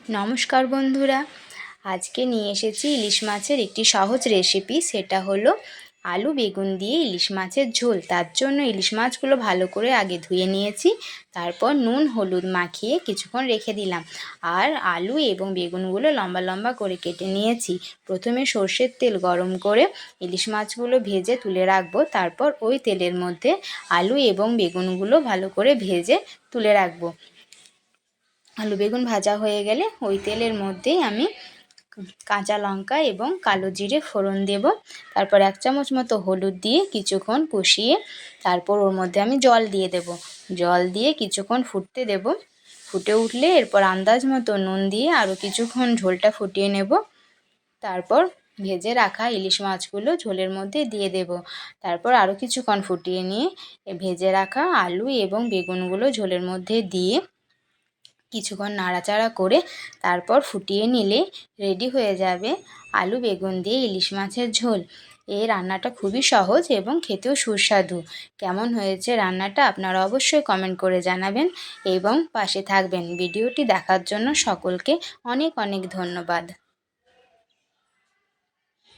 নমস্কার বন্ধুরা, আজকে নিয়ে এসেছি ইলিশ মাছের একটি সহজ রেসিপি। সেটা হলো আলু বেগুন দিয়ে ইলিশ মাছের ঝোল। তার জন্য ইলিশ মাছগুলো ভালো করে আগে ধুয়ে নিয়েছি, তারপর নুন হলুদ মাখিয়ে কিছুক্ষণ রেখে দিলাম। আর আলু এবং বেগুনগুলো লম্বা লম্বা করে কেটে নিয়েছি। প্রথমে সর্ষের তেল গরম করে ইলিশ মাছগুলো ভেজে তুলে রাখবো। তারপর ওই তেলের মধ্যে আলু এবং বেগুনগুলো ভালো করে ভেজে তুলে রাখবো। আলু বেগুন ভাজা হয়ে গেলে ওই তেলের মধ্যেই আমি কাঁচা লঙ্কা এবং কালো জিরে ফোড়ন দেব। তারপর 1 চামচ মতো হলুদ দিয়ে কিছুক্ষণ কষিয়ে তারপর ওর মধ্যে আমি জল দিয়ে দেব। জল দিয়ে কিছুক্ষণ ফুটতে দেব। ফুটে উঠলে এরপর আন্দাজ মতো নুন দিয়ে আরও কিছুক্ষণ ঝোলটা ফুটিয়ে নেব। তারপর ভেজে রাখা ইলিশ মাছগুলো ঝোলের মধ্যে দিয়ে দেব। তারপর আরও কিছুক্ষণ ফুটিয়ে নিয়ে ভেজে রাখা আলু এবং বেগুনগুলো ঝোলের মধ্যে দিয়ে কিছুক্ষণ নাড়াচাড়া করে তারপর ফুটিয়ে নিলে রেডি হয়ে যাবে আলু বেগুন দিয়ে ইলিশ মাছের ঝোল। এই রান্নাটা খুবই সহজ এবং খেতেও সুস্বাদু। কেমন হয়েছে রান্নাটা আপনারা অবশ্যই কমেন্ট করে জানাবেন এবং পাশে থাকবেন। ভিডিওটি দেখার জন্য সকলকে অনেক অনেক ধন্যবাদ।